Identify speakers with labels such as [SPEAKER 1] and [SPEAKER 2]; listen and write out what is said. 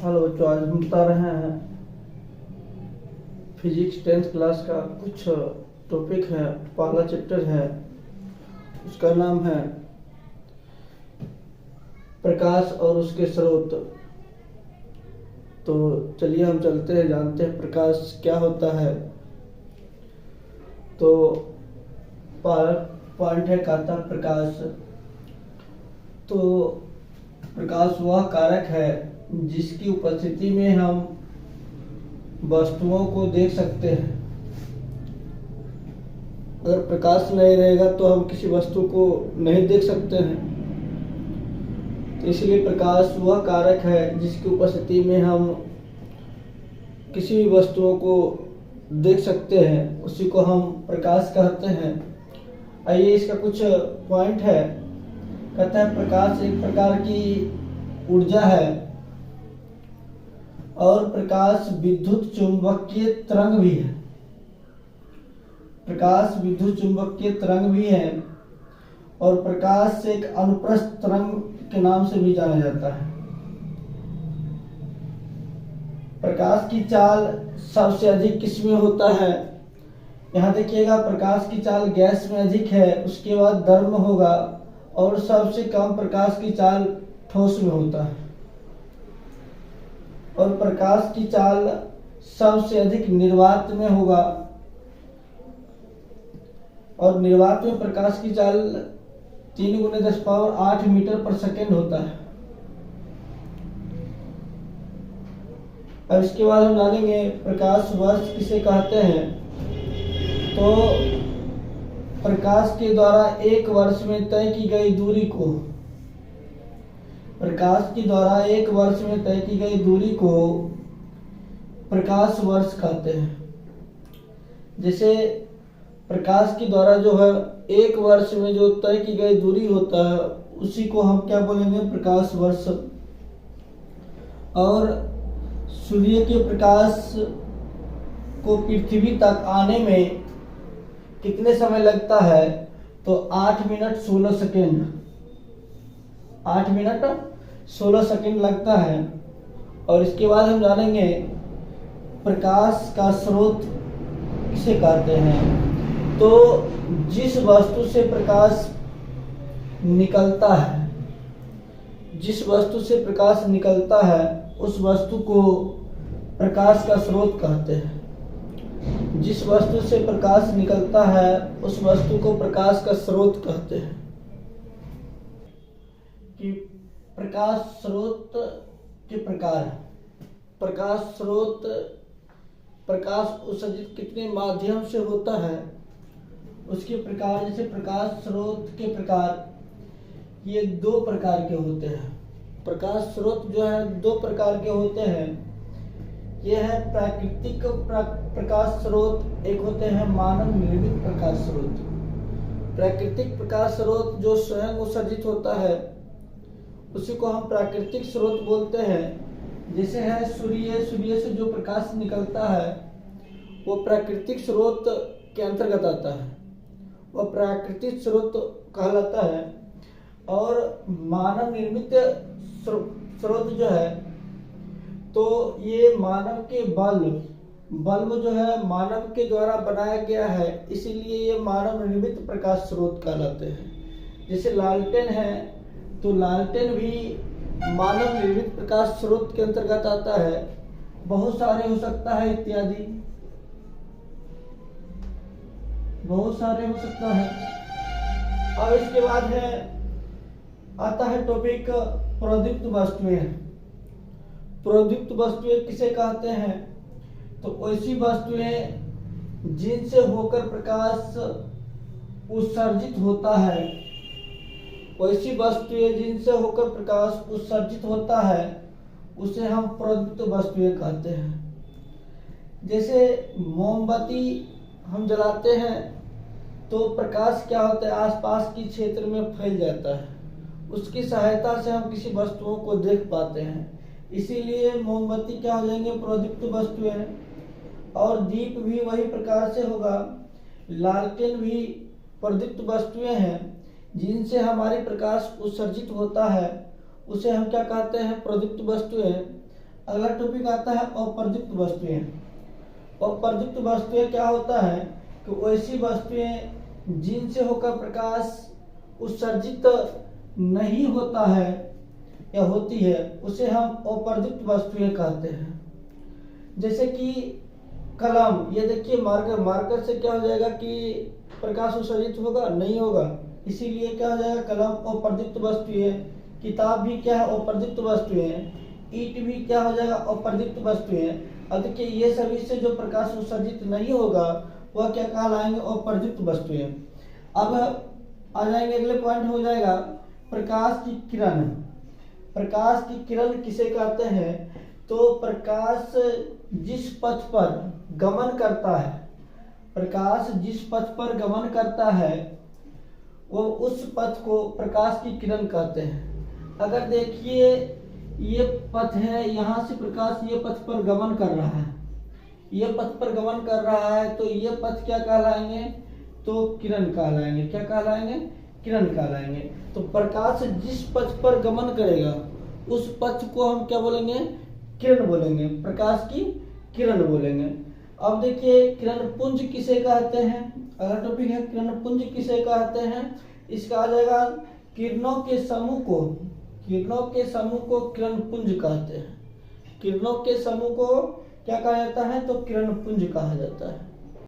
[SPEAKER 1] Hello बच्चों, आज हम बता रहे हैं फिजिक्स 10th क्लास का कुछ टॉपिक है। पहला चैप्टर है, उसका नाम है प्रकाश और उसके स्रोत। तो चलिए हम चलते हैं, जानते हैं प्रकाश क्या होता है। तो पॉइंट है कहता प्रकाश। तो प्रकाश वह कारक है जिसकी उपस्थिति में हम वस्तुओं को देख सकते हैं। अगर प्रकाश नहीं रहेगा तो हम किसी वस्तु को नहीं देख सकते हैं। तो इसलिए प्रकाश वह कारक है जिसकी उपस्थिति में हम किसी भी वस्तुओं को देख सकते हैं, उसी को हम प्रकाश कहते हैं। आइए इसका कुछ पॉइंट है। कहता है प्रकाश एक प्रकार की ऊर्जा है और प्रकाश विद्युत चुंबकीय तरंग भी है। प्रकाश विद्युत चुंबकीय तरंग भी है और प्रकाश एक अनुप्रस्थ तरंग के नाम से भी जाना जाता है। प्रकाश की चाल सबसे अधिक किसमें होता है? यहाँ देखिएगा, प्रकाश की चाल गैस में अधिक है, उसके बाद द्रव होगा और सबसे कम प्रकाश की चाल ठोस में होता है। और प्रकाश की चाल सबसे अधिक निर्वात में होगा और निर्वात में प्रकाश की चाल 3 × 10⁸ मीटर पर सेकेंड होता है। अब इसके बाद हम जानेंगे प्रकाश वर्ष किसे कहते हैं। तो प्रकाश के द्वारा एक वर्ष में तय की गई दूरी को प्रकाश के द्वारा एक वर्ष में तय की गई दूरी को प्रकाश वर्ष कहते हैं। जैसे प्रकाश के द्वारा जो है एक वर्ष में जो तय की गई दूरी होता है, उसी को हम क्या बोलेंगे? प्रकाश वर्ष। और सूर्य के प्रकाश को पृथ्वी तक आने में कितने समय लगता है? तो 8 मिनट 16 सेकेंड। 8 मिनट 16 सेकेंड लगता है। और इसके बाद हम जानेंगे प्रकाश का स्रोत किसे कहते हैं। तो जिस वस्तु से प्रकाश निकलता है, जिस वस्तु से प्रकाश निकलता है उस वस्तु को प्रकाश का स्रोत कहते हैं। जिस वस्तु से प्रकाश निकलता है उस वस्तु को प्रकाश का स्रोत कहते हैं। कि प्रकाश स्रोत के प्रकार। प्रकाश स्रोत, प्रकाश उत्सर्जित कितने माध्यम से होता है उसके प्रकार। जैसे प्रकाश स्रोत के प्रकार, ये 2 प्रकार के होते हैं। प्रकाश स्रोत जो है 2 प्रकार के होते हैं। ये है प्राकृतिक प्रकाश स्रोत, एक होते हैं मानव निर्मित प्रकाश स्रोत। प्राकृतिक प्रकाश स्रोत जो स्वयं उत्सर्जित होता है उसी को हम प्राकृतिक स्रोत बोलते हैं। जैसे है सूर्य, सूर्य से जो प्रकाश निकलता है वो प्राकृतिक स्रोत के अंतर्गत आता है, वह प्राकृतिक स्रोत कहलाता है। और मानव निर्मित स्रोत जो है, तो ये मानव के बल्ब जो है मानव के द्वारा बनाया गया है, इसीलिए ये मानव निर्मित प्रकाश स्रोत कहलाते हैं। जैसे लालटेन है, तो लालटेन भी मानव निर्मित प्रकाश स्रोत के अंतर्गत आता है। बहुत सारे हो सकता है इत्यादि, बहुत सारे हो सकता है। अब इसके बाद आता है टॉपिक प्रोदीप्त वस्तुएं। प्रोदीप्त वस्तुएं किसे कहते हैं? तो ऐसी वस्तुएं जिनसे होकर प्रकाश उत्सर्जित होता है, वैसी वस्तुएं जिनसे होकर प्रकाश उत्सर्जित होता है उसे हम प्रोदीप्त वस्तुएं कहते हैं। जैसे मोमबत्ती हम जलाते हैं तो प्रकाश क्या होता है, आसपास के क्षेत्र में फैल जाता है, उसकी सहायता से हम किसी वस्तुओं को देख पाते हैं। इसीलिए मोमबत्ती क्या हो जाएंगे? प्रोदीप्त वस्तुएं। और दीप भी वही प्रकार से होगा। लालटेन भी प्रोदीप्त वस्तुएं हैं जिनसे हमारी प्रकाश उत्सर्जित होता है, उसे हम क्या कहते हैं? प्रोदीप्त वस्तुएं। अगला टॉपिक आता है अप्रदीप्त वस्तुएं। अप्रदीप्त वस्तुएं क्या होता है कि वैसी वस्तुएं जिनसे होकर प्रकाश उत्सर्जित नहीं होता है या होती है उसे हम अप्रदीप्त वस्तुएं कहते हैं। जैसे कि कलम, ये देखिए मार्कर से क्या हो जाएगा कि प्रकाश उत्सर्जित होगा, नहीं होगा, इसीलिए क्या हो जाएगा, कलम अप्रदीप्त वस्तु है। किताब भी क्या है, अप्रदीप्त वस्तु है। ईंट भी क्या हो जाएगा, अप्रदीप्त वस्तु है। अब देखिए ये सभी से जो प्रकाश उत्सर्जित नहीं होगा वह क्या कहलाएंगे, अप्रदीप्त वस्तुएं। अब आ जाएंगे अगले पॉइंट, हो जाएगा प्रकाश की किरण। प्रकाश की किरण किसे कहते हैं, तो प्रकाश जिस पथ पर गमन करता है, प्रकाश जिस पथ पर गमन करता है वो उस पथ को प्रकाश की किरण कहते हैं। अगर देखिए ये पथ है, यहाँ से प्रकाश ये पथ पर गमन कर रहा है, ये पथ पर गमन कर रहा है, तो ये पथ क्या कहलाएंगे, तो किरण कहलाएंगे। क्या कहलाएंगे, किरण कहलाएंगे। तो प्रकाश जिस पथ पर गमन करेगा उस पथ को हम क्या बोलेंगे, किरण बोलेंगे, प्रकाश की किरण बोलेंगे। अब देखिए किरण पुंज किसे कहते हैं, अगला टॉपिक है किरण पुंज किसे कहते हैं। इसका आ जाएगा किरणों के समूह को, किरणों के समूह को किरण पुंज कहते हैं। किरणों के समूह को क्या कहा जाता है, तो किरण पुंज कहा जाता है।